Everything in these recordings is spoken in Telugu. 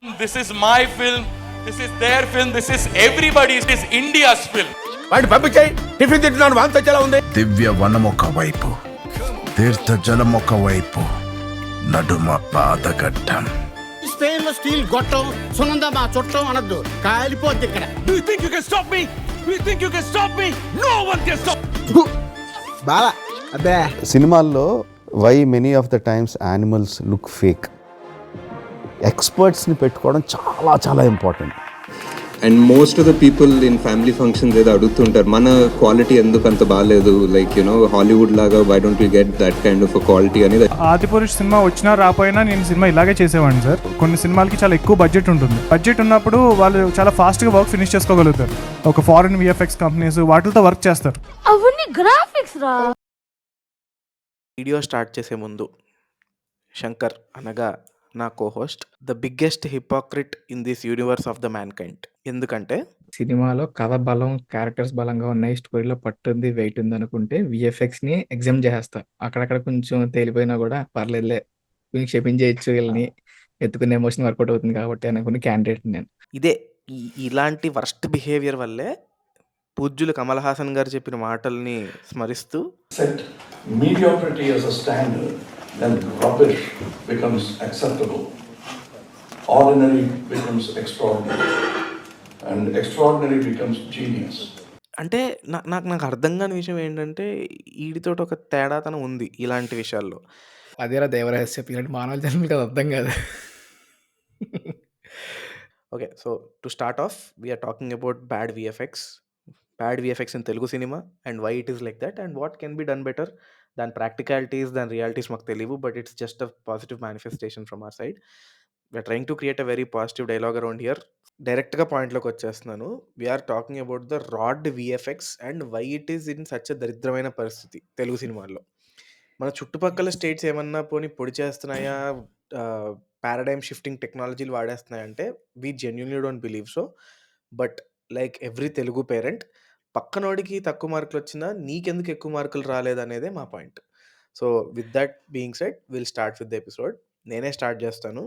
This is my film. This is their film. This is everybody's. This is India's film. వాడిని పంపించాయి. టిఫిన్ తింటున్నాను, వాంతి వచ్చేలా ఉంది. దివ్య వనం ఒక వైపు, తీర్థ జలం ఒక వైపు, నడుమ పాదగట్టం. స్టెయిన్లెస్ స్టీల్ గొట్టం సునంద మా చుట్టం అనొద్దు, కాలిపోద్ది ఇక్కడ. Do you think you can stop me? Do you think you can stop me? No one can stop. బావా అబ్బే సినిమాల్లో why many of the times animals look fake, ఎక్స్పర్ట్స్ని పెట్టుకోవడం చాలా చాలా important. And most of the people in family functions ఏదో అడుగుతుంటారు, మన క్వాలిటీ ఎందుకు అంత బాగాలేదు, లైక్ యూనో హాలీవుడ్ లాగా why don't we get that kind of quality అనేది. ఆదిపురుష్ సినిమా వచ్చినా రాపోయినా నేను సినిమా ఇలాగే చేసేవాడిని సార్. కొన్ని సినిమాలకి చాలా ఎక్కువ బడ్జెట్ ఉంటుంది. బడ్జెట్ ఉన్నప్పుడు వాళ్ళు చాలా ఫాస్ట్గా వర్క్ ఫినిష్ చేసుకోగలుగుతారు. ఒక ఫారిన్ విఎఫ్ఎక్స్ కంపెనీస్ వాటితో వర్క్ చేస్తారు. అవన్నీ గ్రాఫిక్స్ రా. వీడియో స్టార్ట్ చేసే ముందు శంకర్ అనగా నా co-host the biggest hypocrite in this universe of the man kind. ఎందుకంటే సినిమాలో కథ బలం, క్యారెక్టర్స్ బలంగా ఉన్నాయి, స్టోరీలో పట్టుంది, వెయిట్ ఉంది అనుకుంటే విఎఫ్ఎక్స్ ని ఎగ్జామ్ చేస్తా. అక్కడక్కడ కొంచెం తేలిపోయినా కూడా పర్లేదులే, కొంచెం క్షమించేయచ్చు, వీళ్ళని ఎత్తుకునే ఎమోషన్ వర్కౌట్ అవుతుంది కాబట్టి అనుకుని క్యాండిడేట్ నేను. ఇదే ఇలాంటి వర్స్ట్ బిహేవియర్ వల్లే పూజ్యులు కమల్ హాసన్ గారు చెప్పిన మాటల్ని స్మరిస్తూ Set mediocrity as a standard, then rubbish becomes acceptable. Ordinary becomes extraordinary, and extraordinary becomes genius. అంటే నాకు అర్థం కాని విషయం ఏంటంటే వీడితోటి ఒక తేడాతనం ఉంది ఇలాంటి విషయాల్లో. అదేరా దేవరహస్యం, ఇలాంటి మానవ జన్మలకి అది అర్థం కాదు. Okay, so to start off we're talking about bad VFX in Telugu cinema and why it is like that and what can be done better. దాని ప్రాక్టికాలిటీస్, దాని రియాలిటీస్ మాకు తెలియవు, but it's just a positive manifestation from our side. We're trying to create a very positive dialogue around here. డైరెక్ట్గా పాయింట్లోకి వచ్చేస్తున్నాను. We're talking about the rod VFX and why it is in such అ దరిద్రమైన పరిస్థితి తెలుగు సినిమాల్లో. మన చుట్టుపక్కల స్టేట్స్ ఏమన్నా పోనీ పొడి చేస్తున్నాయా, పారాడైమ్ షిఫ్టింగ్ టెక్నాలజీలు వాడేస్తున్నాయంటే we genuinely don't believe so. But like every Telugu parent, పక్కనోడికి తక్కువ మార్కులు వచ్చినా నీకెందుకు ఎక్కువ మార్కులు రాలేదనేదే మా point. So with that being said will start with the episode. నేనే స్టార్ట్ చేస్తాను.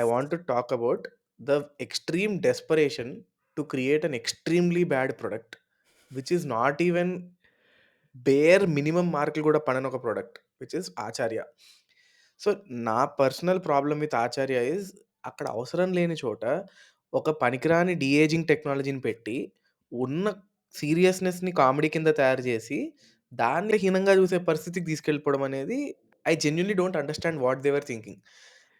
I want to talk about the extreme desperation to create an extremely bad product which is not even bare minimum మార్కులు కూడా పడని ఒక product which is Acharya. So నా personal problem with Acharya is అక్కడ అవసరం లేని చోట ఒక పనికిరాని డీఏజింగ్ టెక్నాలజీని పెట్టి ఉన్న సీరియస్నెస్ని కామెడీ కింద తయారు చేసి దాన్ని హీనంగా చూసే పరిస్థితికి తీసుకెళ్ళిపోవడం అనేది I genuinely don't understand what they're thinking.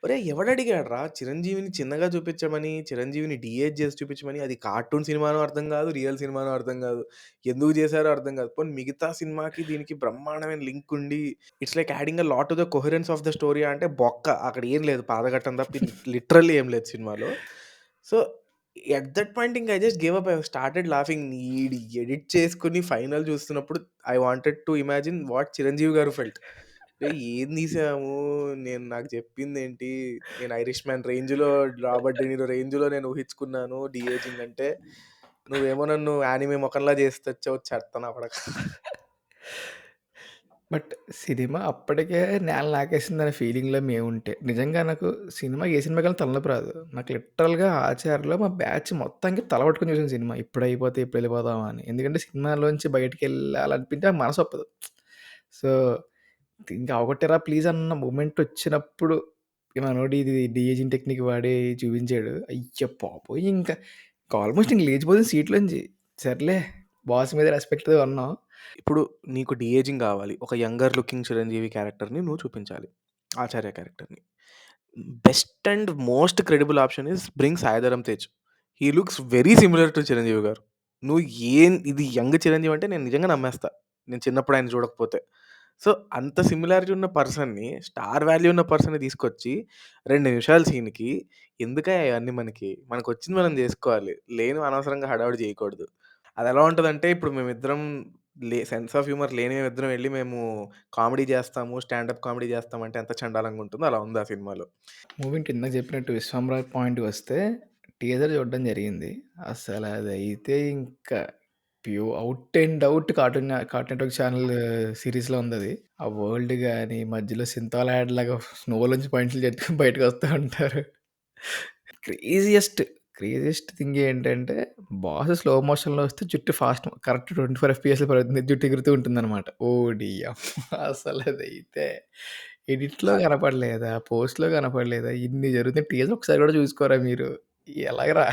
ఒరే ఎవడడిగాడు రా చిరంజీవిని చిన్నగా చూపించమని, చిరంజీవిని డీఏజ్ చేసి చూపించమని? అది కార్టూన్ సినిమానో అర్థం కాదు, రియల్ సినిమానో అర్థం కాదు, ఎందుకు చేశారో అర్థం కాదు. పోనీ మిగతా సినిమాకి దీనికి బ్రహ్మాండమైన లింక్ ఉండి it's like adding a lot to the coherence of the story అంటే బొక్క. అక్కడ ఏం లేదు, పాదఘట్టం తప్ప లిటరల్లీ ఏం లేదు సినిమాలో. సో ఎట్ దట్ పాయింట్ ఇంక I just gave up. I started laughing. ఈడి ఎడిట్ చేసుకుని ఫైనల్ చూస్తున్నప్పుడు I wanted to imagine what Chiranjeevi గారు ఫెల్ట్. ఏం తీసాము, నాకు చెప్పింది ఏంటి, నేను ఐరిష్ మ్యాన్ రేంజ్లో, రాబర్ట్ డెనీరో రేంజ్లో నేను ఊహించుకున్నాను డీఏజింగ్ అంటే, నువ్వేమో నన్ను యానిమే మొఖంలా చేసి తెచ్చావు చెత్తనా పడక. బట్ సినిమా అప్పటికే నేల నాకేసిందనే ఫీలింగ్లో మేము ఉంటే నిజంగా నాకు సినిమా ఏ సినిమా కానీ తలనొప్పి రాదు. నాకు లిటరల్గా ఆచార్యలో మా బ్యాచ్ మొత్తానికి తలపట్టుకుని చూసిన సినిమా ఎప్పుడు అయిపోతే ఎప్పుడు వెళ్ళిపోదామా అని. ఎందుకంటే సినిమాలోంచి బయటికి వెళ్ళాలనిపించి నాకు మనసు ఒప్పదు. సో ఇంకా అవగొట్టారా ప్లీజ్ అన్న మూమెంట్ వచ్చినప్పుడు మనోడి ఇది డీఏజింగ్ టెక్నిక్ వాడి చూపించాడు. అయ్యో పాపోయి ఇంకా ఆల్మోస్ట్ ఇంక లేచిపోతుంది సీట్లోంచి. సర్లే బాస్ మీద రెస్పెక్ట్ అన్నాం. ఇప్పుడు నీకు డీఏజింగ్ కావాలి, ఒక యంగర్ లుకింగ్ చిరంజీవి క్యారెక్టర్ని నువ్వు చూపించాలి, ఆచార్య క్యారెక్టర్ని. Best and most credible option is bring Saidharam Tej. He looks very similar to Chiranjeevi garu. నువ్వు ఇది యంగ్ చిరంజీవి అంటే నేను నిజంగా నమ్మేస్తా, నేను చిన్నప్పుడు ఆయన చూడకపోతే. సో అంత సిమిలారిటీ ఉన్న పర్సన్ని, స్టార్ వాల్యూ ఉన్న పర్సన్ని తీసుకొచ్చి 2 నిమిషాల సీన్కి ఎందుకయ్యా ఇవన్నీ? మనకు వచ్చింది మనం చేసుకోవాలి, లేని అనవసరంగా హడావుడి చేయకూడదు. అది ఎలా ఉంటుందంటే, ఇప్పుడు మేమిద్దరం సెన్స్ ఆఫ్ హ్యూమర్ లేని మేమిద్దరం వెళ్ళి మేము కామెడీ చేస్తాము, స్టాండప్ కామెడీ చేస్తామంటే ఎంత చండాలంగా ఉంటుందో అలా ఉంది ఆ సినిమాలో. మూవీ ఇందాక చెప్పినట్టు విశ్వంరాజ్ పాయింట్కి వస్తే టీజర్ చూడడం జరిగింది. అసలు అదైతే ఇంకా out and out cartoon network channel సిరీస్లో ఉంది అది. ఆ వరల్డ్ కానీ మధ్యలో సింతాల్ యాడ్ లాగా స్నోలోంచి పాయింట్లు చెట్టుకుని బయటకు వస్తూ ఉంటారు. క్రేజియస్ట్ థింగ్ ఏంటంటే, బాస్ స్లో మోషన్‌లో వస్తే జుట్టు ఫాస్ట్ కరెక్ట్ 24 ఎఫ్‌పీఎస్‌లో పడుతుంది. జుట్టు ఎగురుతూ ఉంటుందనమాట. ఓడియమ్మ! అసలదైతే ఎడిట్‌లో కనపడలేదా? పోస్ట్‌లో కనపడలేదా? ఇన్ని జరుగుతున్నాయి. టీజర్ ఒకసారి కూడా చూసుకోరా మీరు? ఎలాగరా?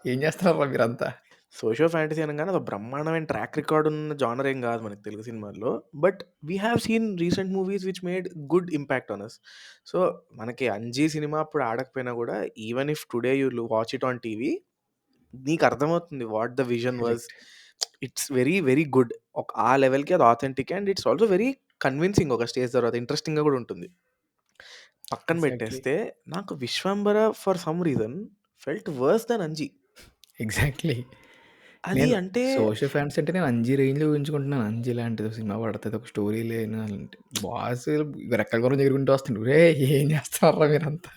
ఏం చేస్తున్నారురా మీరంతా? సోషియో ఫ్యాంటసీ అనంగానే అదొక బ్రహ్మాండమైన ట్రాక్ రికార్డ్ ఉన్న జానర్ ఏం గాదు మనకి తెలుగు సినిమాల్లో. But we have seen recent movies which made good impact on us. So, మనకి 'అంజీ' సినిమా అప్పుడు ఆడకపోయినా గూడా even if today you watch it on TV నీకర్థమవుతుంది what the vision was. Correct. It's very, very good. ఆ లెవెల్‌కి అది authentic and it's also very convincing ఒక స్టేజ్ తర్వాత. ఇంట్రెస్టింగ్‌గా గూడా ఉంటుంది. పక్కన ఎగ్జాక్ట్‌లీ. బెట్టేస్తే నాకు 'Vishwambhara' for some reason felt worse than 'Anji.' Exactly. అది నేను అంటే సోషల్ ఫ్యాన్స్ అంటే నేను 'అంజీ' రేంజ్‌లో ఊహించుకుంటున్నాను. 'అంజీ' లాంటిది సినిమా పడతది. ఒక స్టోరీ లేని అలాంటి బాస్ రెక్కల గుర్రం ఎగురుకుంటూ వస్తుండు. "ఒరేయ్! ఏం చేస్తున్నారురా మీరంతా?"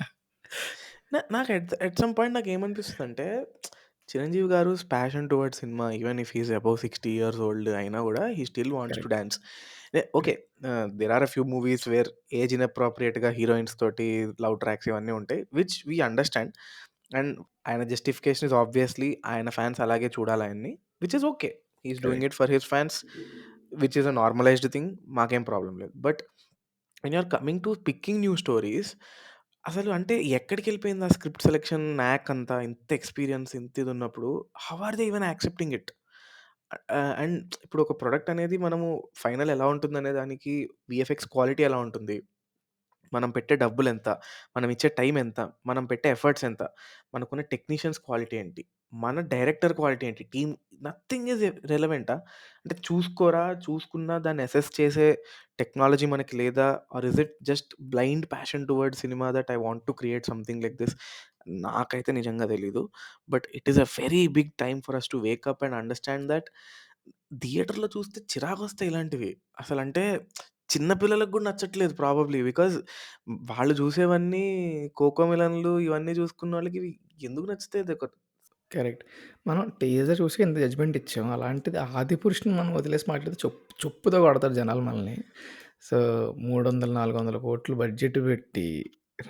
నాకు ఎట్ సమ్ పాయింట్ నాకేమనిపిస్తదంటే, చిరంజీవి గారు ప్యాషన్ టువర్డ్స్ సినిమా even if he is above 60 years old అయినా గూడా he still wants to correct. Dance. Okay. There are a few movies where age ఇన్‌అప్రోప్రియేట్‌గా హీరోయిన్స్ తోటి లవ్ ట్రాక్స్ ఇవన్నీ ఉంటాయి. Which we understand. అండ్ ఆయన జస్టిఫికేషన్ ఇస్ ఆబ్వియస్‌లీ ఆయన ఫ్యాన్స్ అలాగే చూడాలాయన్ని. Which is okay. He is doing correct. It for his fans which is a normalised thing. మాకేం ప్రాబ్లమ్ లేదు. But when you are coming to picking new stories అసలు అంటే ఎక్కడికెళ్ళిపోయింది ఆ స్క్రిప్ట్ సెలక్షన్ నాక్ అంతా ఇంత ఎక్స్‌పీరియన్స్ ఇంత ఇది ఉన్నప్పుడు how are they even accepting it? And ఇప్పుడు ఒక ప్రొడక్ట్ అనేది మనము ఫైనల్ ఎలా ఉంటుందనే దానికి వీఎఫ్ఎక్స్ క్వాలిటీ ఎలా ఉంటుంది? మనం పెట్టే డబ్బులెంత? మనం ఇచ్చే టైం ఎంత? మనం పెట్టే ఎఫర్ట్స్ ఎంత? మనకున్న టెక్నీషియన్స్ క్వాలిటీ ఏంటి? మన డైరెక్టర్ క్వాలిటీ ఏంటి? టీమ్ నథింగ్ ఈజ్ రెలెవెంటా? అంటే చూసుకోరా, చూసుకున్నా దాన్ని అసెస్ చేసే టెక్నాలజీ మనకి లేదా? Or is it just blind passion towards సినిమా that I want to create something like this? నాకైతే నిజంగా తెలీదు. But it is a very big time for us to wake up and understand that థియేటర్‌లో చూస్తే చిరాకొస్తాయి ఇలాంటివి. అసలంటే చిన్న పిల్లలకి గూడా నచ్చట్లేదు ప్రాబబ్లీ. బికాజ్ వాళ్ళు జూసేవన్నీ 'కోకోమిలన్‌లు' ఇవన్నీ జూసుకున్నోళ్ళకి ఇవి ఎందుకు నచ్చుతాయి కరెక్ట్. మనం టీజర్ చూసి ఇంత జడ్జ్‌మెంట్ ఇచ్చాం. అలాంటిది 'ఆదిపురుషుని' మనం వదిలేసి మాట్లాడితే చెప్పుతో కొడతారు జనాలు మనల్ని. సో, 300, 400 కోట్లు బడ్జెట్ పెట్టి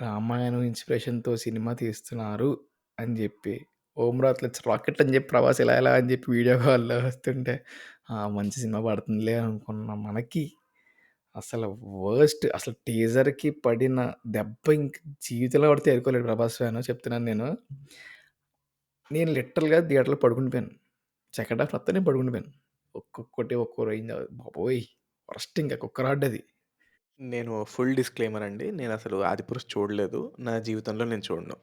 రామాయణం ఇన్స్‌పిరేషన్‌తో సినిమా తీస్తున్నారు అని జెప్పి, 'ఓం రాత్రి' రాకెట్ అని జెప్పి 'ప్రభాస్' ఇలా ఇలా అని జెప్పి వీడియో కాల్‌లో వస్తుంటే, ఆ! మంచి సినిమా పడుతుందిలే అనుకున్న మనకి అసలు వర్స్ట్ అసలు టీజర్‌కి పడిన దెబ్బ ఇంక జీవితంలో ఎవడు తేరుకోలేడు 'ప్రభాస్' ఫ్యాను చెప్తున్నాను నేను. నేను లిటరల్‌గా థియేటర్‌లో పడుకుండిపోయాను. సెకండ్ హాఫ్ మొత్తం నేను పడుకుండిపోయాను. ఒక్కొక్కటి ఒక్కో రేంజ్ బాబోయ్! వరస్ట్ ఇంక కుక్కరాడ్డది. నేను ఫుల్ డిస్క్లైమర్ అండి. నేనసలు 'ఆదిపురుష్' చూడలేదు. నా జీవితంలో నేను చూడను.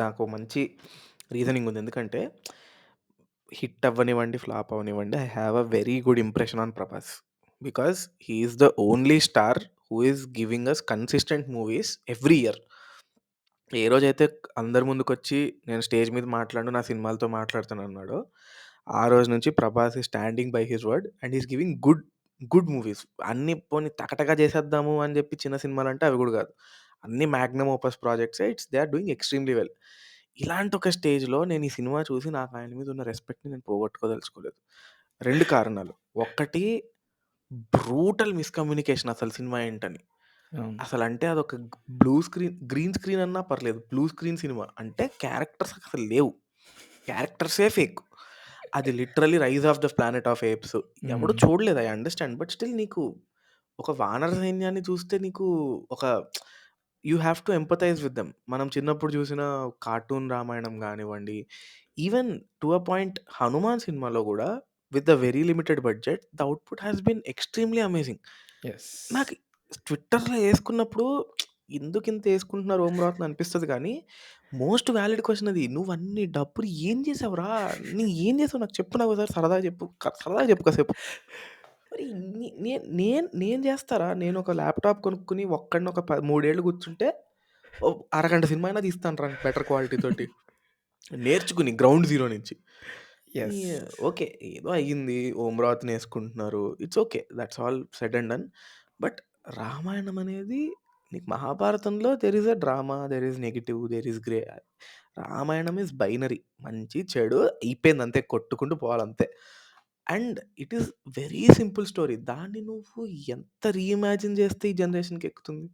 నాకు మంచి రీజనింగ్ ఉంది. ఎందుకంటే హిట్ అవ్వనివ్వండి, ఫ్లాప్ అవ్వనివ్వండి, I have a very good impression on 'Prabhas.' Because he is the only star who is giving us consistent movies every year. ఏ రోజైతే అందరి ముందుకొచ్చి నేను స్టేజ్ మీద నా సినిమాలతో మాట్లాడుతానన్నాడో, ఆ రోజు నుంచి 'Prabhas is standing by his word and is giving good movies. అన్నీ పోనీ టకటక చేసేద్దాము అని చెప్పి చిన్న సినిమాలంటే అవి కూడా కాదు. అన్నీ మాగ్నమ్ ఓపస్ ప్రాజెక్ట్సే. They are doing extremely well. ఇలాంటి ఒక స్టేజ్‌లో నేను ఈ సినిమా చూసి నాకు ఆయన మీద ఉన్న రెస్పెక్ట్‌ని నేను పోగొట్టుకోదలుచుకోలేదు. 2 కారణాలు. ఒకటి బ్రూటల్ మిస్‌కమ్యూనికేషన్ అసలు సినిమా ఏంటని. అవును. అసలంటే అదొక గ్రీన్ స్క్రీన్ అన్నా పర్లేదు. Blue screen cinema. అంటే క్యారెక్టర్స్ అసలు లేవు. క్యారెక్టర్సే ఫేక్. అది literally 'rise of the planet of apes.' ఎవడు హ్మ్. చూడలేదు. I understand. బట్ స్టిల్ నీకు ఒక వానర సైన్యాన్ని చూస్తే నీకు ఒక you have to empathize with them. మనం చిన్నప్పుడు చూసిన కార్టూన్ రామాయణం గానివ్వండి, even to a point 'Hanuman' సినిమాలో గూడా with a very limited budget the output has been extremely amazing. Yes. నాకు ట్విట్టర్‌లో యేసుకున్నప్పుడు ఎందుకింత యేసుకుంటున్నారు ఓం రాత్ అని అనిపిస్తది కానీ, మోస్ట్ వాలిడ్ క్వెషన్ అది. "నువ్వన్ని డబ్బులు ఏం చేసావురా? ఏం చేసావు నాకు చెప్పు నాకోసారి సరదాగా చెప్పు. సరదాగా చెప్పు కాసేపు." మరి నే నే నేను నేను చేస్తారా? నేనొక ల్యాప్‌టాప్ కొనుక్కొని ఒక్కడిని ఒక 3 ఏళ్ళు కూర్చుంటే ఓ అరగంట సినిమా అయినా తీస్తానురా బెటర్ క్వాలిటీ తోటి. నేర్చుకుని గ్రౌండ్ జీరో నుంచి. ఈ యెస్. ఓకే. ఏదో అయ్యింది. ఓం రాత్‌నేసుకుంటున్నారు. It's okay. That's all said and done. But Ramayanam అనేది నీకు మహాభారతంలో there is a drama, there is negative, there is grey. Ramayanam is binary. మంచి, చెడు అయిపోయింది అంతే. కొట్టుకుంటూ పోవాలంతే. And it is very simple story. దాన్ని నువ్వు ఎంత రీఇమాజిన్ చేస్తే ఈ జనరేషన్‌కి ఎక్కుతుంది?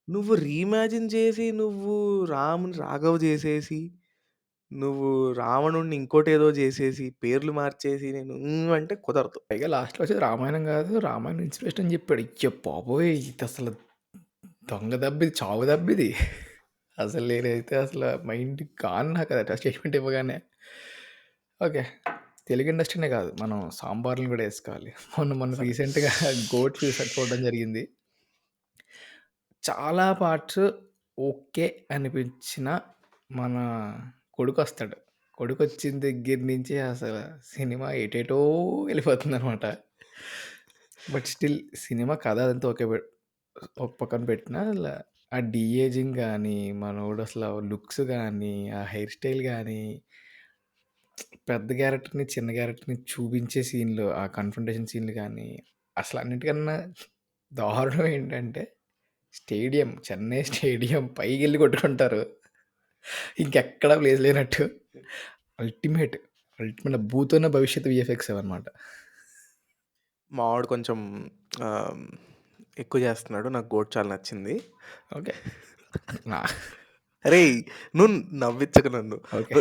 నువ్వు రీఇమాజిన్ చేసి, నువ్వు రాముని రాఘవ్ చేసేసి, నువ్వు రావణుడిని ఇంకోటేదో చేసేసి, పేర్లు మార్చేసి నేను అంటే కుదరదు. పైగా లాస్ట్‌లో వచ్చేది రామాయణం కాదు. రామాయణం ఇన్స్పిరేషన్ అని చెప్పాడు. అయ్య బాబోయ్! ఇది అసలు దొంగ దెబ్బ ఇది. చావు దెబ్బ ఇది. అసలు నేనైతే అసలు మైండ్ గాన్ నాకు అది స్టేట్మెంట్ ఇవ్వగానే. ఓకే. తెలుగు ఇండస్ట్రీనే కాదు. మనం సాంబార్‌లను కూడా ఏసుకోవాలి. మొన్న రీసెంట్‌గా 'గోట్' చూడడం జరిగింది. చాలా పార్ట్స్ ఓకే అనిపించిన మన కొడుకొస్తాడు. కొడుకొచ్చిన దగ్గర నుంచి అసలు సినిమా ఎటేటో వెళ్ళిపోతుందనమాట. బట్ స్టిల్ సినిమా కథ అదంతా ఓకే ఒక పక్కన పెట్టినా ఆ డీఏజింగ్ గానీ, మనోడు అసలు లుక్స్ గానీ, ఆ హెయిర్ స్టైల్ గానీ, పెద్ద క్యారెక్టర్‌ని, చిన్న క్యారెక్టర్‌ని చూపించే సీన్‌లు, ఆ కన్ఫ్రంటేషన్ సీన్‌లు గానీ, అసలు అన్నిటికన్నా దారుణం ఏంటంటే చెన్నై స్టేడియం పైకెళ్ళి కొట్టుకుంటారు. ఇంకెక్కడ ప్లేస్ లేనట్టు. అల్టిమేట్. భూతోన్న భవిష్యత్తు వీఎఫ్ఎక్స్ అవన్నమాట. మావాడు కొంచెం ఎక్కువ చేస్తున్నాడు. నాకు 'గోట్' చాలా నచ్చింది. ఓకే. నా అరేయ్! నువ్వు నవ్వించకు నన్ను. ఓకే.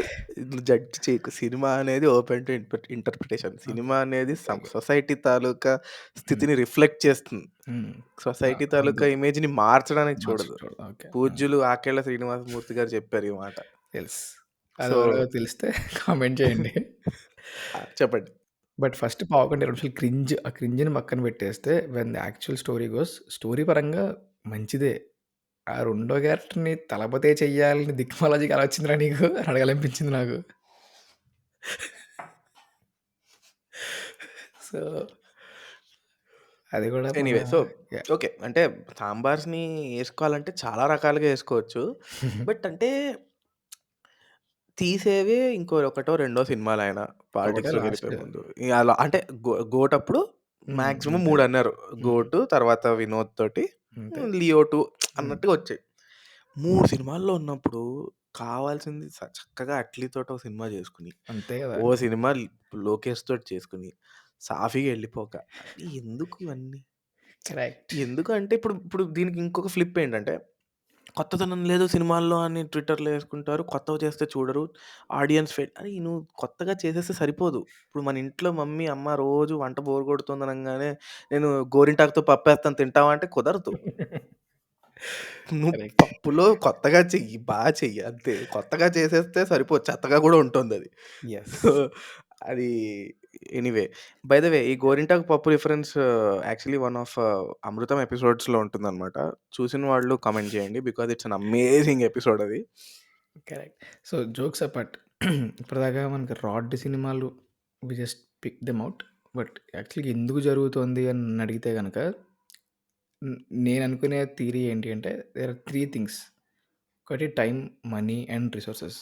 నువ్వు జడ్జ్ చేయకు. సినిమా అనేది ఓపెన్ టు ఇంటర్ప్రిటేషన్. సినిమా అనేది ఓకే. సొసైటీ తాలూకా స్థితిని రిఫ్లెక్ట్ చేస్తుంది. హ్మ్. సొసైటీ తాలూకా ఇమేజ్‌ని మార్చడానికి చూడదు. ఓకే. పూజ్యులు ఆకేళ్ల శ్రీనివాసమూర్తి గారు చెప్పారు ఈ మాట. తెలుసు. సో అదెవరో తెలిస్తే కామెంట్ చేయండి. చెప్పండి. బట్ ఫస్ట్ పావుగంట 20 నిమిషాలు ఆ క్రింజ్‌ని పక్కన పెట్టేస్తే when the actual story goes story పరంగా మంచిదే. ఆ రెండో క్యారెక్టర్‌ని తలపతే చెయ్యాలని దిక్మాలాజీకి ఎలా వచ్చిందిరా నీకు అని అడగాలనిపించింది నాకు. సో అది కూడా ఎనీవే సో యాహ్! ఓకే. అంటే సాంబార్స్‌ని ఏసుకోవాలంటే చాలా రకాలుగా ఏసుకోవచ్చు. బట్ అంటే తీసేవే ఒకటో, రెండో సినిమాలైన ఒకటే పాలిటిక్స్‌లోకెళ్ళిపోయే లాస్ట్. ముందు. ఇగ అలా అంటే 'గోటప్పుడు' మాక్సిమం అంతే. 3 అన్నారు. 'గోటు' తర్వాత 'వినోద్' తోటి అంతే. 'లియో 2' హ్మ్. అన్నట్టుగా వచ్చాయి. 3 సినిమాల్లో ఉన్నప్పుడు కావాల్సింది చక్కగా అట్లీతోటి ఒక సినిమా చేసుకొని, అంతే కదా! ఓ సినిమా లోకేష్ తోటి చేసుకొని, సాఫీగా ఎళ్ళిపోక ఎందుకు ఇవన్నీ? కరెక్ట్. ఎందుకు అంటే ఇప్పుడు ఇప్పుడు దీనికి ఇంకొక ఫ్లిప్ ఏంటంటే, కొత్తదనం లేదు సినిమాల్లో అని ట్విట్టర్‌లో యేసుకుంటారు. కొత్తవి చేస్తే చూడరు. ఆడియన్స్ అరే నువ్వు కొత్తగా చేసేస్తే సరిపోదు. ఇప్పుడు మన ఇంట్లో మమ్మీ, అమ్మ రోజు వంట బోర్ కొడుతుంది అనంగానే, నేను గోరింటాకుతో పప్పేస్తాను తింటావా అంటే కుదరదు. నువ్వు కరెక్ట్. పప్పులో కొత్తగా చెయ్యి. చెయ్యి అంతే. కొత్తగా చేసేస్తే సరిపోదు. చెత్తగా గూడా ఉంటుందది. యెస్. సో, అది ఎనీవే. బై ద వే ఈ గోరింటాకు పప్పు reference actually one of 'Amrutham' ఎపిసోడ్స్‌లో ఉంటుందనమాట. చూసిన వాళ్ళు కామెంట్ చేయండి. Because it's an amazing episode అది. కరెక్ట్. సో, జోక్స్ అపార్ట్ ఇప్పటిదాకా మనకి 'రాడ్' సినిమాలు we just pick them out. But యాక్చువల్‌గా ఎందుకు జరుగుతోంది అని నన్నడిగితే గనక నేననుకునే థియరీ ఏంటి అంటే దేర్ ఆర్ 3 థింగ్స్. ఒకటి టైమ్, మనీ అండ్ రిసోర్సెస్.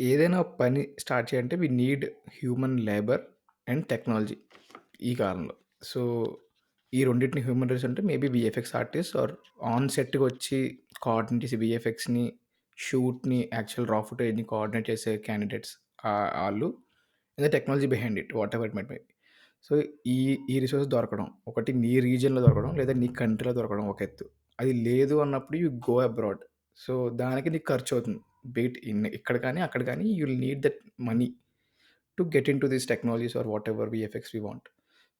ఏదైనా పని స్టార్ట్ చేయాలంటే we need human labour and technology ఈ కాలంలో. సో, ఈ రెండిటిని హ్యూమన్ రిసోర్స్ అంటే maybe VFX artist or on సెట్‌కి వచ్చి కోఆర్డినేట్ చేసి వీఎఫ్ఎక్స్‌ని, షూట్‌ని, యాక్చువల్ రా ఫుటేజ్‌ని కోఆర్డినేట్ చేసే క్యాండిడేట్స్ ఆళ్ళు and the technology behind it whatever it might be. So, ఈ ఈ రిసోర్స్ దొరకడం ఒకటి నీ రీజియన్‌లో దొరకడం లేదా నీ కంట్రీలో దొరకడం ఒక ఎత్తు. అది లేదు అన్నప్పుడు యూ గో అబ్రాడ్. సో, దానికి నీకు ఖర్చవుతుంది. ఇక్కడ కానీ, అక్కడ కానీ you will need that money to get into these technologies or whatever VFX we want.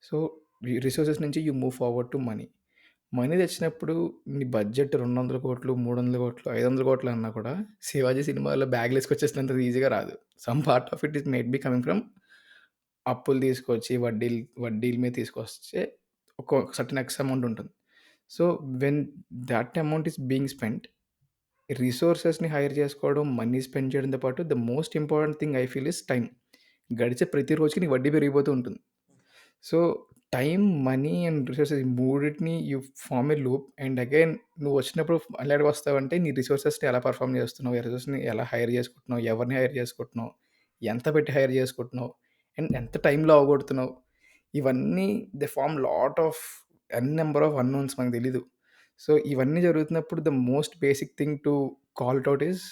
So, resources నుంచి you move forward to money. Money తెచ్చినప్పుడు నీ బడ్జెట్ 200,00,00,000, 300,00,00,000, 500,00,00,000 అన్నా కూడా 'శివాజీ' సినిమాలో బ్యాగ్‌లేసుకొచ్చేసినంత ఈజీగా రాదు. Some part of it is made be coming from అప్పులు తీసుకొచ్చి వడ్డీల మీద తీసుకొస్తే ఒక సర్టెన్ ఎక్స్ అమౌంట్ ఉంటుంది. So, when that amount is being spent రిసోర్సెస్‌ని హైర్ చేసుకోవడం, మనీ స్పెండ్ చేయడంతో పాటు the most important thing I feel is time. గడిచే ప్రతి రోజుకి నీకు వడ్డీ పెరిగిపోతూ ఉంటుంది. So, time, money and resources ఈ మూడిటిని you form a loop and again నువ్వు వచ్చినప్పుడు ఎలాగ వస్తావంటే నీ రిసోర్సెస్‌ని ఎలా పెర్ఫార్మ్ చేస్తున్నావు, ఈ రిసోర్స్‌ని ఎలా హైర్ చేసుకుంటున్నావు, ఎవరిని హైర్ చేసుకుంటున్నావు, ఎంత పెట్టి హైర్ చేసుకుంటున్నావు అండ్ ఎంత టైంలో అవగొడుతున్నావు. ఇవన్నీ they form lot of number of unknowns మనకు తెలీదు. సో, ఇవన్నీ జరుగుతున్నప్పుడు the most basic thing to call it out is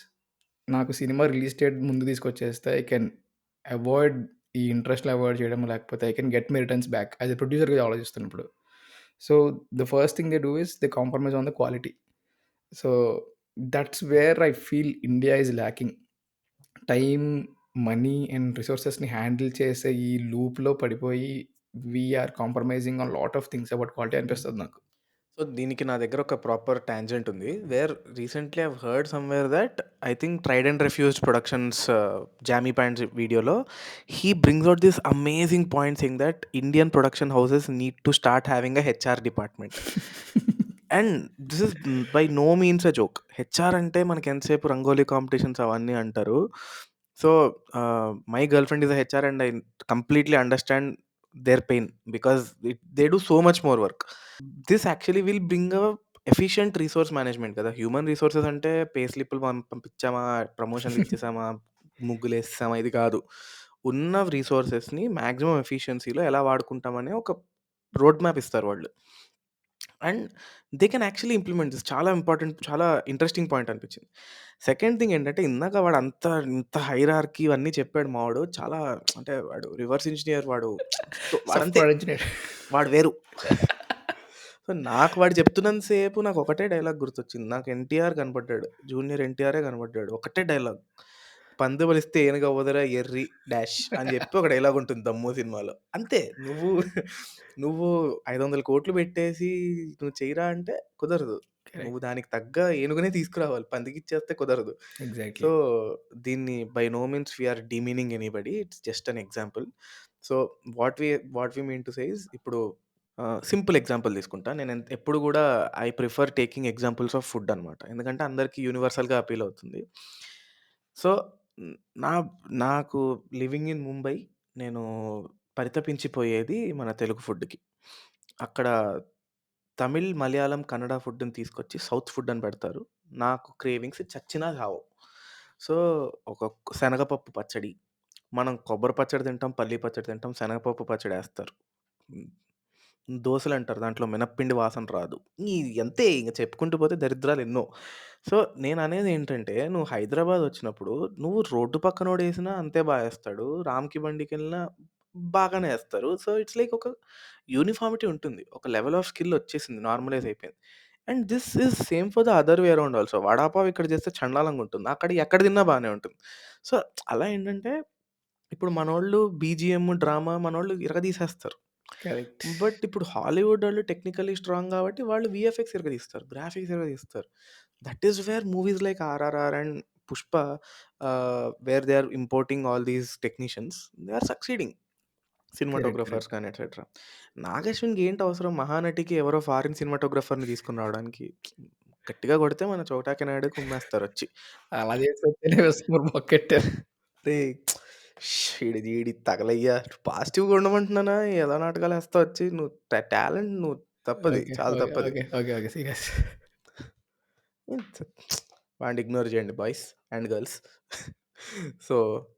నాకు సినిమా రిలీజ్ డేట్ ముందు తీసుకొచ్చేస్తే ఐ కెన్ అవాయిడ్ ఈ ఇంట్రెస్ట్‌లు అవాయిడ్ చేయడం లేకపోతే I can get my returns back as a ప్రొడ్యూసర్‌గా ఆలోచిస్తున్నప్పుడు. So, the first thing they do is they compromise on the quality. So that's where I feel India is lacking. Time, money and రిసోర్సెస్‌ని హ్యాండిల్ చేసే ఈ లూప్‌లో పడిపోయి we're compromising on lot of things about quality అనిపిస్తది నాకు. సో దీనికి నా దగ్గర ఒక ప్రాపర్ టాంజెంట్ ఉంది. Where recently I've heard somewhere that I think tried and refused productions Jamie points వీడియోలో he brings out this amazing point saying that Indian production houses need to start having a HR department. And this is by no means a joke. HR అంటే మనకి ఎంతసేపు రంగోలీ కాంపిటీషన్స్ అవన్నీ అంటారు. So my girlfriend is a HR and I completely understand their pain because they do so much more work. This actually will bring a efficient resource management కదా. హ్యూమన్ రిసోర్సెస్ అంటే పే స్లిప్లు పంపించామా, ప్రమోషన్లు ఇచ్చేసామా, ముగ్గులు వేసేసామా, ఇది కాదు. ఉన్న రిసోర్సెస్ని మ్యాక్సిమం ఎఫిషియన్సీలో ఎలా వాడుకుంటామని ఒక రోడ్ మ్యాప్ ఇస్తారు వాళ్ళు. And they can actually implement this. చాలా ఇంపార్టెంట్, చాలా ఇంట్రెస్టింగ్ పాయింట్ అనిపించింది. సెకండ్ థింగ్ ఏంటంటే ఇందాక వాడు ఇంత హైరార్కీ ఇవన్నీ చెప్పాడు మావాడు. చాలా అంటే వాడు రివర్స్ ఇంజనీర్, వాడంతే, సాఫ్ట్‌వేర్ ఇంజినీర్. వాడు వేరు. సో నాకు వాడు చెప్తున్నంత సేపు నాకు ఒకటే డైలాగ్ గుర్తొచ్చింది. నాకు ఎన్టీఆర్ కనపడ్డాడు, జూనియర్ ఎన్టీఆరే కనపడ్డాడు. ఒకటే డైలాగ్, పంది బలిస్తే ఏనుగు అవ్వదురా ఎర్రి డాష్ అని చెప్పి ఒక డైలాగ్ ఉంటుంది దమ్ము సినిమాలో. అంతే. నువ్వు 500 కోట్లు పెట్టేసి నువ్వు చెయ్యరా అంటే కుదరదు. నువ్వు దానికి తగ్గ ఏనుగునే తీసుకురావాలి, పందికి ఇచ్చేస్తే కుదరదు. ఎగ్జాక్ట్‌లీ. సో దీన్ని by no means we're demeaning anybody, it's just an example. So what we mean to say is, ఇప్పుడు సింపుల్ ఎగ్జాంపుల్ తీసుకుంటా. నేను ఎప్పుడు కూడా I prefer taking examples of food అనమాట. ఎందుకంటే అందరికీ యూనివర్సల్‌గా అపీల్ అవుతుంది. సో నా నాకు లివింగ్ ఇన్ ముంబై నేను పరితపించిపోయేది మన తెలుగు ఫుడ్‌కి. అక్కడ తమిళ్, మలయాళం, కన్నడ ఫుడ్‌ని తీసుకొచ్చి సౌత్ ఫుడ్ అని పెడతారు. నాకు క్రేవింగ్స్ చచ్చినా చావవు. సో ఒక శనగపప్పు పచ్చడి, మనం కొబ్బరి పచ్చడి తింటాం, పల్లి పచ్చడి తింటాం, శనగపప్పు పచ్చడేస్తారు. దోసలంటారు, దాంట్లో మినప్పిండి వాసన రాదు. అంతే, ఇంక చెప్పుకుంటూ పోతే దరిద్రాలు ఎన్నో. సో నేననేది ఏంటంటే, నువ్వు హైదరాబాద్ వచ్చినప్పుడు నువ్వు రోడ్డు పక్కనోడేసినా అంతే ఏస్తాడు. రామ్‌కి బండికెళ్ళినా బాగానే ఏస్తారు. సో ఇట్స్ లైక్ ఒక యూనిఫార్మిటీ ఉంటుంది. ఒక లెవెల్ ఆఫ్ స్కిల్ వచ్చేసింది, నార్మలైజ్ అయిపోయింది. And this is same for the other way around also. Vada pav ఇక్కడ చేస్తే చండాలంగా ఉంటుంది, అక్కడ ఎక్కడ తిన్నా బానే ఉంటుంది. సో అలా ఏంటంటే, ఇప్పుడు మనోళ్ళు బీజీఎం, డ్రామా మనోళ్ళు ఇరగదీసేస్తారు. కరెక్ట్. బట్ ఇప్పుడు హాలీవుడ్ వాళ్ళు టెక్నికల్లీ స్ట్రాంగ్ కాబట్టి వాళ్ళు వీఎఫ్ఎక్స్ ఇరగదీస్తారు, గ్రాఫిక్స్ ఇరగదీస్తారు. That is where movies like RRR and Pushpa, where they are importing all these technicians, they are succeeding. Cinematographers కానీ ఎట్సెట్రా. నాగశ్విన్‌కి ఏంటి అవసరం, మహానటికి ఎవరో ఫారిన్ సినిమాటోగ్రఫర్‌ని తీసుకొని రావడానికి? గట్టిగా కొడితే మన చోటాకి నాయుడు కుమ్మేస్తారు వచ్చి. అలా చేసేస్తేనే విస్మర్ మొక్కెట్టారు. రేయ్! ఈడి తగలయ్యా! పాజిటివ్‌గా ఉండమంటున్నానా? ఏదో నాటకాలు ఏస్తావు వచ్చి. నువ్వు టాలెంట్ నువ్వు తప్పది. ఓకే. చాలా ఓకే. తప్పది. ఓకే. ఓకే. ఓకే. సీరియస్. వాడిని ఇగ్నోర్ చేయండి boys and girls. So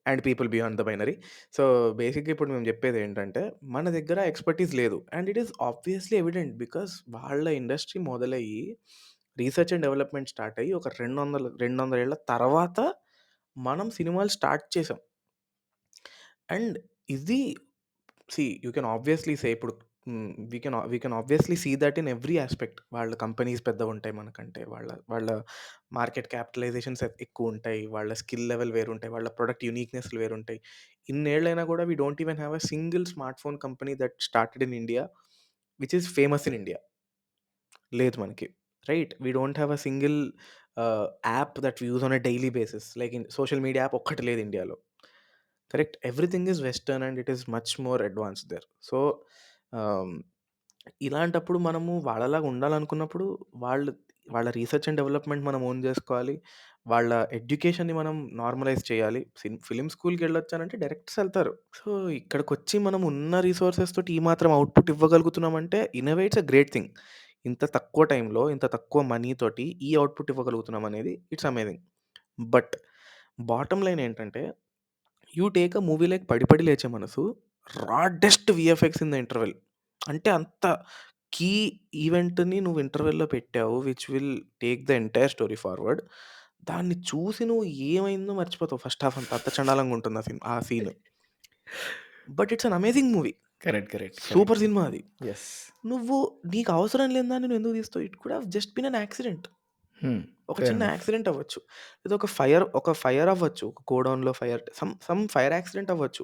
and people beyond the binary. So బేసిక్‌గా ఇప్పుడు మేము చెప్పేది ఏంటంటే, మన దగ్గర ఎక్స్‌పర్టీస్ లేదు. And it is obviously evident because వాళ్ళ ఇండస్ట్రీ మొదలయ్యి, రీసెర్చ్ అండ్ డెవలప్‌మెంట్ స్టార్ట్ అయ్యి ఒక 200 ఏళ్ల తర్వాత మనం సినిమాలు స్టార్ట్ చేసాం. అండ్ ఇది యూ కెన్ ఆబ్వియస్లీ సే ఇప్పుడు we can obviously see that in every aspect. వాళ్ళ కంపెనీస్ పెద్దగుంటాయి మనకంటే. వాళ్ళ మార్కెట్ క్యాపిటలైజేషన్స్ ఎక్కువ ఉంటాయి. వాళ్ళ స్కిల్ లెవెల్ వేరుంటాయి. వాళ్ళ ప్రొడక్ట్ యూనిక్‌నెస్‌లు వేరుంటాయి. ఇన్నేళ్లైనా కూడా we don't even have a single smart phone company that started in India which is famous in India. లేదు మనకి. Right? We don't have a single app that we use on a daily basis. Like in social media app ఒక్కటి లేదు ఇండియాలో. Correct? Everything is western and it is much more advanced there. So ఇలాంటప్పుడు మనము వాళ్ళలాగా ఉండాలనుకున్నప్పుడు వాళ్ళ రీసెర్చ్ అండ్ డెవలప్‌మెంట్ మనం ఓన్ జేసుకోవాలి. వాళ్ళ ఎడ్యుకేషన్‌ని మనం నార్మలైజ్ చేయాలి. ఫిల్మ్ స్కూల్‌కెళ్ళొచ్చానంటే డైరెక్టర్స్ ఎళ్తారు. సో ఇక్కడికొచ్చి మనం ఉన్న రిసోర్సెస్ తోటి ఈ మాత్రం అవుట్‌పుట్ ఇవ్వగలుగుతున్నామంటే in a way it's a great thing. ఇంత తక్కువ టైంలో, ఇంత తక్కువ మనీ తోటి ఈ అవుట్‌పుట్ ఇవ్వగలుగుతున్నాం అనేది it's amazing. But bottom line ఏంటంటే, you take a movie like 'Padi Padi Leche Manasu', raddest VFX in the interval. అంటే అంత కీ ఈవెంట్‌ని నువ్వు ఇంటర్వెల్‌లో పెట్టావు, which will take the entire story forward. దాన్ని చూసి నువ్వు ఏమైందో మర్చిపోతావు ఫస్ట్ హాఫ్ అంతా. అంత చండాలంగా ఉంటుంది ఆ scene. But it's an amazing movie. Correct. Correct. Super సినిమా అది. యెస్. నీకు అవసరం లేని దాన్ని నువ్వు ఎందుకు తీస్తావు? It could have just been an accident. ఒక ఫెయిర్ చిన్న ఎనఫ్. యాక్సిడెంట్ అవ్వచ్చు. లేదా ఒక ఫైర్ అవ్వచ్చు. ఒక గోడౌన్‌లో ఫైర్ సమ్ ఫైర్ యాక్సిడెంట్ అవ్వచ్చు.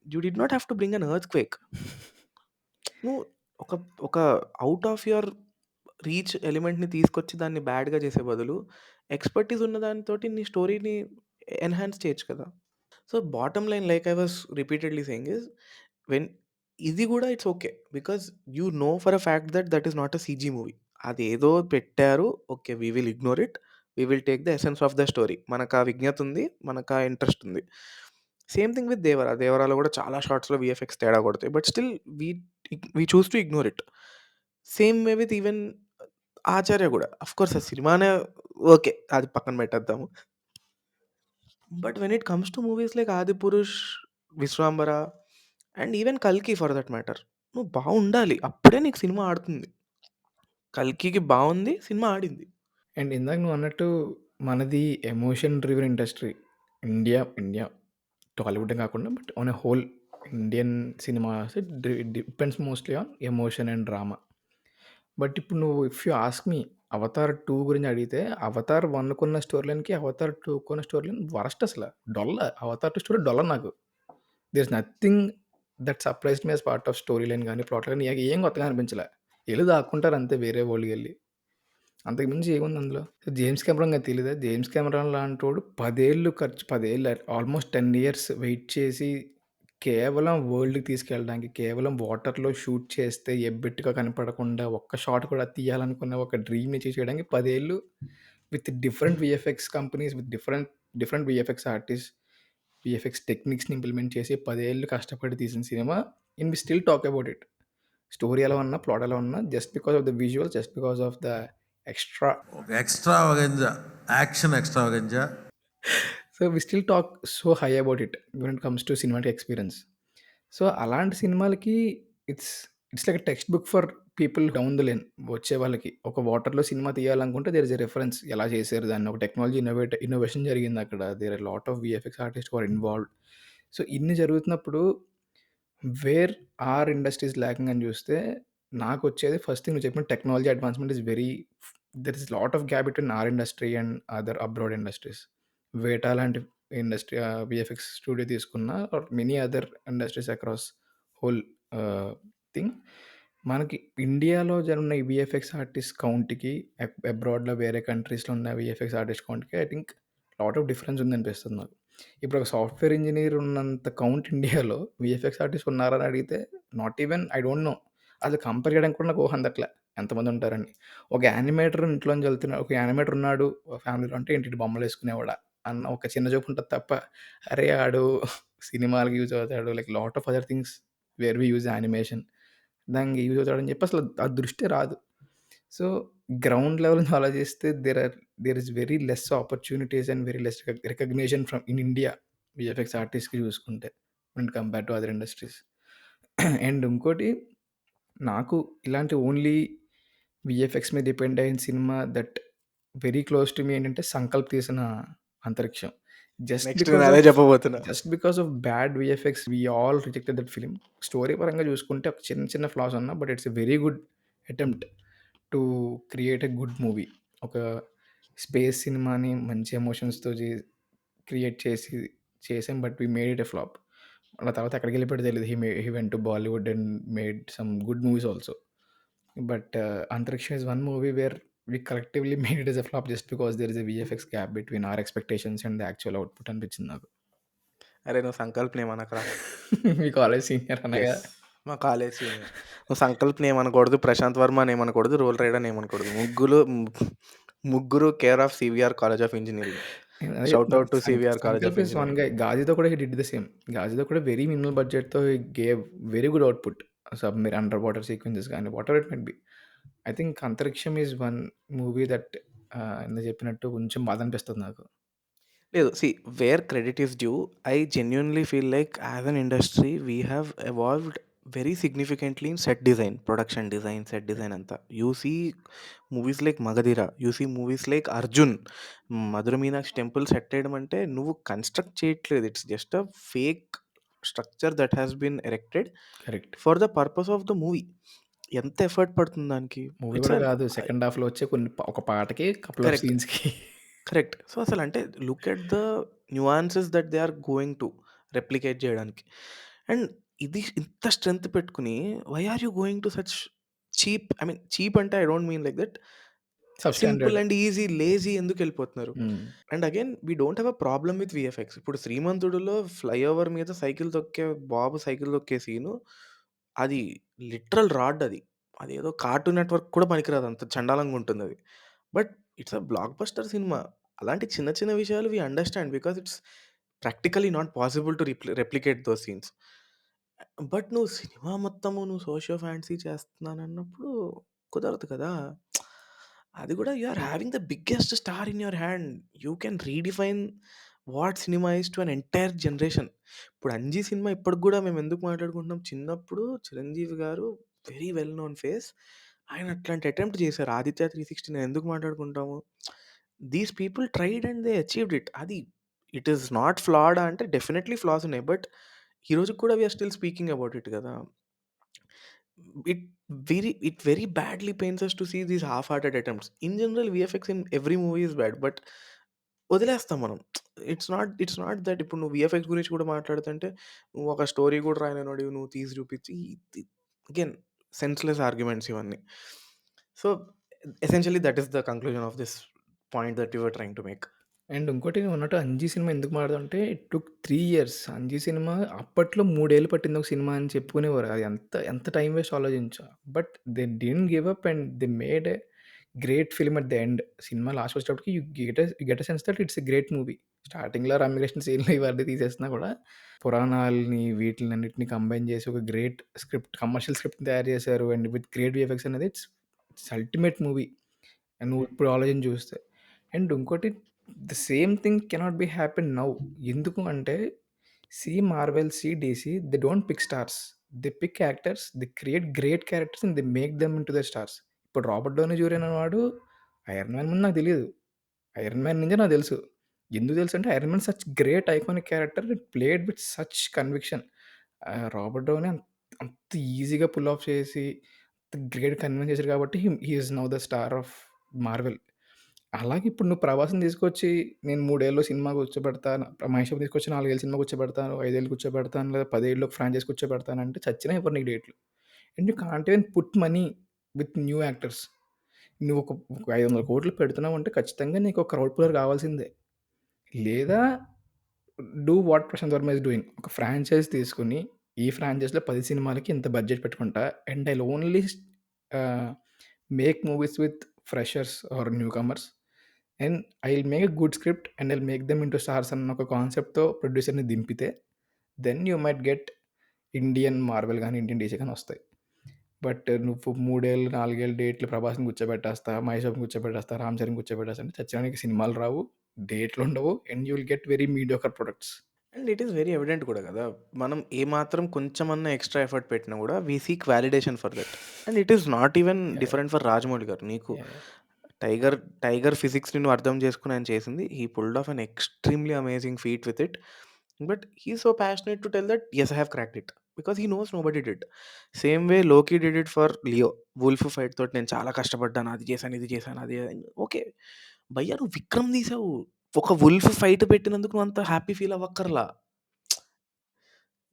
You did not have to bring an earthquake. నువ్వు ఒక ఒక ఔట్ ఆఫ్ యువర్ రీచ్ ఎలిమెంట్‌ని తీసుకొచ్చి దాన్ని బ్యాడ్‌గా చేసే బదులు, ఎక్స్‌పర్టీస్ ఉన్న దానితోటి నీ స్టోరీని ఎన్హాన్స్ చేయొచ్చు కదా! So, bottom line like I was repeatedly saying is when ఇది గూడా it's okay. Because you know for a fact that is not a CG movie. అదేదో పెట్టారు. Okay. We will ignore it. We will take the essence of the story. మనకా విజ్ఞత ఉంది. మనకా ఇంట్రెస్ట్ ఉంది. Same thing with 'Devara'. 'దేవరా'లో గూడా చాలా షాట్స్‌లో వీఎఫ్ఎక్స్ తేడా కొడతాయి. But still we we choose to ignore it. Same way with even 'Acharya' గూడా. ఆఫ్‌కోర్స్ ఆ సినిమానే ఓకే. అది పక్కన పెట్టేద్దాము. But when it comes to movies like 'Adipurush', 'Vishwambhara' and even 'కల్కి' ఫర్ దట్ మ్యాటర్. నువ్వు బావుండాలి. అప్పుడే నీకు సినిమా ఆడుతుంది. 'కల్కి'కి బావుంది. సినిమా ఆడింది. అండ్ ఇందాక నువ్వు అన్నట్టు మనది ఎమోషన్ డ్రివెన్ ఇండస్ట్రీ. ఇండియా టాలీవుడ్డే కాకుండా but on a whole Indian cinemas depends mostly on emotion and drama. But ఇప్పుడు నువ్వు if you ask me 'Avatar 2' గురించి అడిగితే 'అవతార్ 1'కున్న స్టోరీ లైన్‌కి 'అవతార్ 2'కున్న స్టోరీ లైన్ వరస్ట్ అసల. డొల్ల. 'అవతార్ 2' స్టోరీ డొల్ల నాకు. There is nothing that surprised me as part of story line గాని, ప్లాట్ గాని ఏం కొత్తగా అనిపించలే. ఎళ్లి దాక్కుంటారు అంతే వేరే వరల్డ్‌కెళ్ళి. అంతకు మించి ఏముంది అందులో? జేమ్స్ కెమెరాన్ గారికి తెలీదా? జేమ్స్ కెమెరాన్ లాంటోడు 10 ఏళ్ళు ఆల్మోస్ట్ 10 ఇయర్స్ వెయిట్ చేసి కేవలం వరల్డ్‌కి తీసుకెళ్ళడానికి, కేవలం వాటర్‌లో షూట్ చేస్తే ఎబ్బెట్టుగా కనపడకుండా ఒక్క షాట్ కూడా తీయాలనుకున్న ఒక డ్రీమ్‌ని అచీవ్ చేయడానికి 10 ఏళ్ళు with different VFX companies, with different VFX artist, VFX టెక్నిక్స్‌ని ఇంప్లిమెంట్ చేసి 10 ఏళ్ళు కష్టపడి తీసిన సినిమా and we still talk about it. Story ఎలా ఉన్నా, ప్లాట్ ఎలా ఉన్నా just because of the visuals, just because of the extra. Action extravaganza. So, we still talk so high about it when it comes to cinematic experience. So, అలాంటి సినిమాలకి it's it's like a textbook for people down the line వచ్చే వాళ్ళకి. ఒక వాటర్‌లో సినిమా తీయాలనుకుంటే దేర్ ఇస్ ఎ రిఫరెన్స్ ఎలా చేశారు దాన్ని. ఒక టెక్నాలజీ ఇన్నోవేషన్ జరిగిందక్కడ. There are lot of VFX artist who are involved. So, ఇన్ని జరుగుతున్నప్పుడు వేర్ ఆర్ ఇండస్ట్రీస్ ల్యాకింగ్ అని చూస్తే నాకొచ్చేది ఫస్ట్ థింగ్ నువ్వు చెప్పిన technology advancement is very there is lot of gap between our industry and other abroad industries. 'Weta' లాంటి ఇండస్ట్రీ వీఎఫ్ఎక్స్ స్టూడియో తీసుకున్నా or many other industries across whole thing. మనకి ఇండియాలో ఉన్న ఈ వీఎఫ్ఎక్స్ ఆర్టిస్ట్ కౌంట్‌కి అబ్రాడ్‌లో వేరే కంట్రీస్‌లో ఉన్న వీఎఫ్ఎక్స్ ఆర్టిస్ట్ కౌంట్‌కి I think lot of difference ఉందనిపిస్తుంది నాకు. ఇప్పుడు ఒక సాఫ్ట్‌వేర్ ఇంజినీర్ ఉన్నంత కౌంట్ ఇండియాలో వీఎఫ్ఎక్స్ ఆర్టిస్ట్ ఉన్నారా అని అడిగితే not even I don't know. అది కంపేర్ చేయడానికి కూడా నాకు ఊహ అందట్లే ఎంతమంది ఉంటారని. ఒక యానిమేటర్ ఇంట్లోంచి వెళ్తున్నాడు, ఒక యానిమేటర్ ఉన్నాడు ఫ్యామిలీలో అంటే ఏంటి ఈడు బొమ్మలేసుకునేవాడా అన్న ఒక చిన్న చూపు ఉంటది తప్ప, అరే ఆడు సినిమాలకి యూజ్ అవుతాడు like lot of other things where we use animation దానికి యూజ్ అవుతాడని చెప్పి అసలు ఆ దృష్టి రాదు. సో, గ్రౌండ్ లెవెల్ నుంచి ఆలోచిస్తే there is very less opportunities and very less recognition from in India VFX ఆర్టిస్ట్‌కి చూసుకుంటే when compare to other industries. And ఇంకోటి నాకు ఇలాంటి ఓన్లీ వీఎఫ్ఎక్స్ మీద డిపెండ్ అయిన సినిమా that very close to me ఏంటంటే 'సంకల్ప్' తీసిన 'అంతరిక్షం'. నెక్స్ట్ నేను అదే చెప్పబోతున్నా. Just because of bad VFX we all rejected that film. Story పరంగా చూసుకుంటే ఒక చిన్న చిన్న ఫ్లాస్ ఉన్నా but it's a very good attempt to create a good movie. ఒక స్పేస్ సినిమాని మంచి ఎమోషన్స్‌తో క్రియేట్ చేసాం but we made it a flop. ఆ తర్వాత ఎక్కడికెళ్ళిపోయాడో తెలీదు. He went to Bollywood and made some good movies also. But 'Antariksham' is one movie where we collectively made it as a flop just because there is a VFX gap between our expectations and the actual output అనిపించింది నాకు. అరే! నువ్వు 'సంకల్ప్‌ని' ఏమనకురా. మీ కాలేజ్ సీనియర్ అనగా యెస్. మా కాలేజ్ సీనియర్. నువ్వు 'సంకల్ప్‌ని' ఏమనకూడదు, 'ప్రశాంత్ వర్మని' ఏమనకూడదు, 'రోల్ రైడర్‌ని' ఏమనకూడదు. ముగ్గురు care of CVR college of engineering. Shout out to CVR college of 'Sankalp' is one guy. 'గాజీ'తో కూడా హి డిడ్ ద సేమ్. 'గాజీ'తో కూడా వెరీ మినిమల్ బడ్జెట్‌తో he gave very good output. Submarine under water sequences గాని whatever it might be. I think 'Antariksham' is one movie that ఇందాక చెప్పినట్టు కొంచెం బాధ అనిపిస్తది నాకు. లేదు. Where credit is due. I genuinely feel like as an industry we have evolved very significantly in set design, production design, set design అంతా. You see movies like 'Magadheera', you see movies like 'Arjun', 'Madhura Meenakshi temple' set చేయడం అంటే నువ్వు కన్‌స్ట్రక్ట్ చేయట్లేదు. It's just a fake structure that has been erected correct. For the purpose of the movie. ఎంత ఎఫర్ట్ పడుతుంది దానికి. మూవీ ఇట్స్ కూడా అన్ కాదు. సెకండ్ హాఫ్‌లో వచ్చే ఒక పాటకి, కపుల్ ఆఫ్ కరెక్ట్. సీన్స్‌కి. కరెక్ట్. సో, అసలంటే look at the nuances that they are going to replicate జేయడానికి. అండ్ ఇది ఇంత స్ట్రెంత్ పెట్టుకొని why are you going to such cheap, I mean cheap అంటే I don't mean like that. Simple substandard. And easy, lazy ఎందుకెళ్ళిపోతున్నారు? Hmm. And again we don't have a problem with VFX. ఇప్పుడు 'శ్రీమంతుడులో' ఫ్లైఓవర్ మీద సైకిల్ తొక్కే బాబు సైకిల్ తొక్కే సీను అది లిటరల్ రాడ్ అది. అదేదో కార్టూన్ నెట్‌వర్క్ కూడా పనికిరాదు, అంత చండాలంగా ఉంటుందది. But it's a blockbuster cinema. అలాంటి చిన్న చిన్న విషయాలు we understand because it's practically not possible to replicate those scenes. But నువ్వు సినిమా మొత్తము నువ్వు సోషియో ఫ్యాన్సీ చేస్తున్నానన్నప్పుడు కుదరదు కదా! అది కూడా you are having the biggest star in your hand. You can redefine what cinema is to an entire generation. ఇప్పుడు 'అంజీ' సినిమా ఇప్పటికి గూడా మేము ఎందుకు మాట్లాడుకుంటున్నాం, చిన్నప్పుడు చిరంజీవి గారు వెరీ వెల్ నోన్ ఫేస్. ఆయన అట్లాంటి అటెంప్ట్ చేశారు. 'ఆదిత్య 360' నేను ఎందుకు మాట్లాడుకుంటాము. These people tried and they achieved it. అది ఇట్ ఈస్ నాట్ ఫ్లాడా అంటే డెఫినెట్‌లీ ఫ్లాస్ ఉన్నాయి. బట్ ఈ రోజుకి కూడా we are still speaking about it కదా! It it very badly pains us to see these half-hearted attempts. In general, VFX in every movie is bad, but వదిలేస్తాం మనం. ఇట్స్ నాట్ దట్ ఇప్పుడు నువ్వు వీఎఫ్ఎక్స్ గురించి కూడా మాట్లాడుతుంటే, నువ్వు ఒక స్టోరీ కూడా రాయలేనోడివి నువ్వు తీసి చూపించి అగైన్ సెన్స్‌లెస్ ఆర్గ్యుమెంట్స్ ఇవన్నీ. So, essentially that is the conclusion of this point that you are trying to make. And ఇంకోటి నువ్వన్నట్టు 'అంజీ' సినిమా ఎందుకు మాట్లాడదామంటే ఇట్ టుక్ 3 ఇయర్స్. 'అంజీ' సినిమా అప్పట్లో 3 ఏళ్ళు పట్టింది ఒక సినిమా అని చెప్పుకునేవారు. అది ఎంత ఎంత టైమ్ వేస్ట్ ఆలోచించు. But they didn't give up and they made a great film at the end. Cinema లాస్ట్‌కి వచ్చేటప్పటికి you get a sense that it's a great movie. స్టార్టింగ్‌లో రమ్యకృష్ణ సీన్‌లు ఇవన్నీ తీసేసినా కూడా పురాణాల్ని వీటిలన్నిటిని కంబైన్ చేసి ఒక గ్రేట్ స్క్రిప్ట్, కమర్షియల్ స్క్రిప్ట్‌ని తయారు చేశారు. అండ్ విత్ గ్రేట్ వీఎఫ్ఎక్స్ అనేది ఇట్స్ అల్టిమేట్ మూవీ. అండ్ నువ్వు ఇప్పుడు ఆలోచించి చూస్తే. అండ్ ఇంకోటి the same thing cannot be happen now. ఎందుకు అంటే Marvel, DC they don't pick stars. They pick actors, they create great characters and they make them into the stars. ఇప్పుడు 'రాబర్ట్ డౌనీ జూనియర్' అనేవాడు ఐరన్ మ్యాన్ ముందు నాకు తెలీదు. ఐరన్ మ్యాన్ నుంచే నాకు తెలుసు. ఎందుకు తెలుసంటే Iron Man such great iconic character played with such conviction. 'Robert Downey' అంత ఈజీగా పుల్ ఆఫ్ చేసి గ్రేట్ కన్విన్స్ చేసారు కాబట్టి he is now the star of Marvel. అలాగే ఇప్పుడు నువ్వు 'ప్రభాస్‌ని' తీసుకొచ్చి నేను 3 ఏళ్ళు సినిమా కూర్చోబెడతాను. 'మహేష్ బాబుని' తీసుకొచ్చి 4 ఏళ్ళు సినిమా కూర్చోబెడతాను, 5 ఏళ్ళు కూర్చోబెడతాను, లేదా 10 ఏళ్ళు ఒక ఫ్రాంచైజ్ కూర్చోబెడతాను అంటే చచ్చినా ఇవ్వరు నీకు డేట్లు. And you can't even put money with new actors. నువ్వు ఒక 500,00,00,000 పెడుతున్నావంటే ఖచ్చితంగా నీకు ఒక క్రౌడ్ పుల్లర్ కావాల్సిందే. లేదా do what Prashanth Varma is doing. ఒక ఫ్రాంచైజ్ తీసుకొని ఈ ఫ్రాంచైజ్‌లో 10 సినిమాలకి ఇంత బడ్జెట్ పెట్టుకుంటా and I'll only make movies with freshers or newcomers and I will make a good script and I'll make them into stars అన్న ఒక కాన్సెప్ట్‌తో ప్రొడ్యూసర్‌ని దింపితే then you might get Indian Marvel గాని, ఇండియన్ డీసీ గాని వస్తాయి. బట్ నువ్వు 3 ఏళ్ళు, 4 ఏళ్ళు డేట్లు 'ప్రభాస్‌ని' కూర్చోబెట్టేస్తా, 'మహేష్ బాబుని' కూర్చోబెట్టేస్తా, 'రామ్ చరణ్' కూర్చోబెట్టేస్తా అంటే చచ్చినానికి సినిమాలు రావు, డేట్లుండవు and you will get very mediocre products. And it is very evident కూడా కదా! మనం ఏమాత్రం కొంచెమన్నా ఎక్స్‌ట్రా ఎఫర్ట్ పెట్టినా కూడా we seek validation for that. And it is not even different for Rajamouli garu. నీకు యాహ్! టైగర్ ఫిజిక్స్‌ని నువ్వు అర్థం చేసుకొని ఆయన చేసింది. He pulled off an extremely amazing feat with it. But he is so passionate to tell that yes I have cracked it. Because he knows nobody did. Same way Loki did it for Leo. Wolf fight తోటి నేను చాలా కష్టపడ్డాను. అది చేశాను, ఇది చేశాను, అది ఓకే. భయ్యా నువ్వు 'విక్రమ్' తీసావు. ఒక వుల్ఫ్ ఫైట్ పెట్టినందుకు నువ్వు అంత హ్యాపీ ఫీల్ అవ్వక్కర్లా.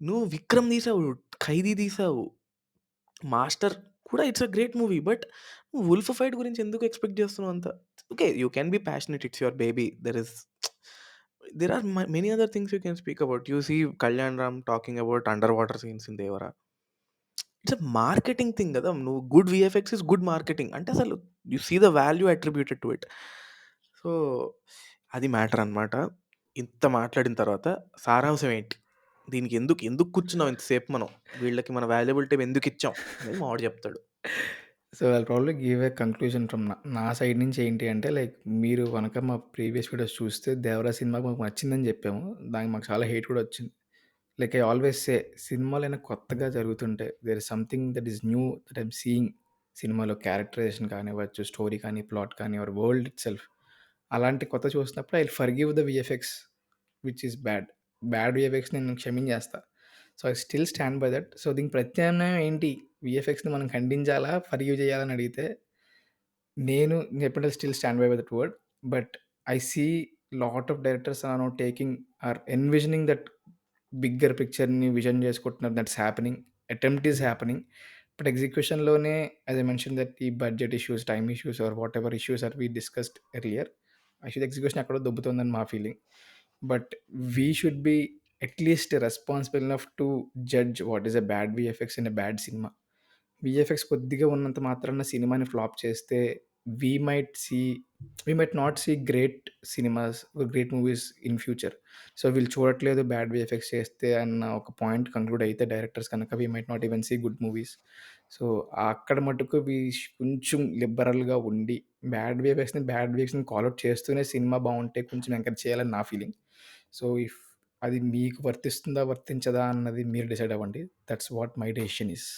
నువ్వు 'విక్రమ్' తీసావు, 'ఖైదీ' తీసావు, 'మాస్టర్' కూడా it's a great movie. But నువ్వు 'వుల్ఫ్ ఫైట్' గురించి ఎందుకు ఎక్స్‌పెక్ట్ చేస్తున్నావు అంత? Okay. You can be passionate. It's your baby. There are many other things you can speak about. You see Kalyan Ram talking about under water scenes in 'Devara'. It's a marketing thing కదా! నువ్వు good VFX is good marketing. అంటే అసలు you see the value attributed to it. So, అది మ్యాటర్ అన్నమాట. ఇంత మాట్లాడిన తర్వాత సారాంశం ఏంటి? దీనికి ఎందుకు ఎందుకు కూర్చున్నాం ఇంతసేపు మనం? వీళ్ళకి మన వాల్యుబుల్ టైమ్ ఎందుకిచ్చాం? అనేది మావాడు చెప్తాడు. So, I'll probably give a conclusion from నా సైడ్ నుంచి ఏంటి అంటే లైక్ మీరు గనక మా ప్రీవియస్ వీడియోస్ చూస్తే 'దేవరా' సినిమా మాకు నచ్చిందని చెప్పాము. దానికి మాకు చాలా హేట్ కూడా వచ్చింది. లైక్ ఐ ఆల్వేస్ సే సినిమాలైనా కొత్తగా జరుగుతుంటే there is something that is new that I'm seeing. సినిమాలో క్యారెక్టరైజేషన్ కానివ్వచ్చు, స్టోరీ కానీ, ప్లాట్ కానీ ఆర్ వరల్డ్ ఇట్సెల్ఫ్. అలాంటి కొత్త చూసినప్పుడు I will forgive the VFX which is bad. Bad VFX నేను క్షమించేస్తా. So, I still stand by that. So, దీనికి ప్రత్యామ్నాయం ఏంటి వీఎఫ్ఎక్స్‌ని మనం ఖండించాలా? ఫర్‌గివ్ చేయాలని అడిగితే నేను ఎప్పుడైతే still stand by that word. But I see lot of directors are now taking or envisioning that bigger పిక్చర్‌ని విజన్ చేసుకుంటున్నారు. That's happening. Attempt is happening. But ఎగ్జిక్యూషన్‌లోనే యాస్ ఐ మెన్షన్ దట్ ఈ budget issues, time issues or whatever issues are we discussed earlier. Actually execution ఎక్కడో దొబ్బుతుందని మా feeling. But we should be at least responsible enough to judge what is a bad VFX in a bad cinema. VFX కొద్దిగా ఉన్నంత మాత్రాన సినిమాని ఫ్లాప్ చేస్తే we might see we might not see great cinemas, great movies in future. So వీళ్ళు చూడట్లేదు బ్యాడ్ వీఎఫ్ఎక్స్ చేస్తే అన్న ఒక పాయింట్ కంక్లూడ్ అయితే డైరెక్టర్స్ కనుక we might not even see good movies. So అక్కడ మటుకు కొంచెం లిబరల్గా ఉండి బ్యాడ్ వీఎఫ్ఎక్స్ని కాల్అవుట్ చేస్తూనే సినిమా బాగుంటే కొంచెం ఎంకరేజ్ చేయాలని నా ఫీలింగ్. సో ఇఫ్ అది మీకు వర్తిస్తుందా వర్తించదా అన్నది మీరు డిసైడ్ అవ్వండి. That's what my decision is.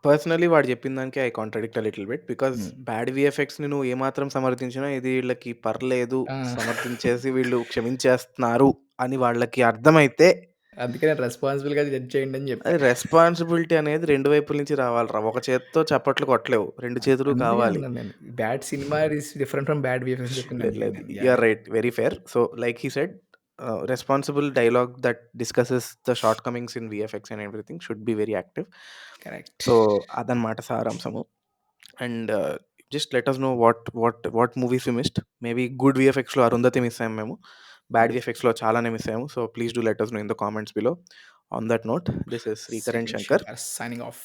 Personally వాడు చెప్పిన దానికి I contradict little bit because Hmm. Bad విఎఫ్ఎక్స్ని నువ్వు ఏమాత్రం సమర్థించినా ఇది వీళ్ళకి పర్లేదు సమర్థించేసి వీళ్ళు క్షమించేస్తున్నారు అని వాళ్ళకి అర్థమైతే అందుకే నేను రెస్పాన్సిబుల్‌గా జడ్జ్ చేయండి అని అది చెప్పాను. రెస్పాన్సిబిలిటీ అనేది రెండు వైపుల నుంచి రావాలిరా. ఒక చేత్తో చప్పట్లు కొట్టలేవు, రెండు చేతులు అందుకే కావాలి. అన్నాను నేను. Bad cinema is different from bad VFX లేదు లేదు, చెప్పింది. You are right, very fair. So like he said, responsible dialogue that discusses the shortcomings in VFX and everything should be very active. Correct. So అదనమాట సారాంశము. And just let us know what movies we missed. Maybe good విఎఫ్ఎక్స్లో అరుంధతి మిస్ అయ్యాము మేము, బ్యాడ్ విఎఫ్ఎక్స్లో చాలానే మిస్ అయ్యాము. So please do let us know in the comments below. On that note, this is Srikar and Shankar signing off.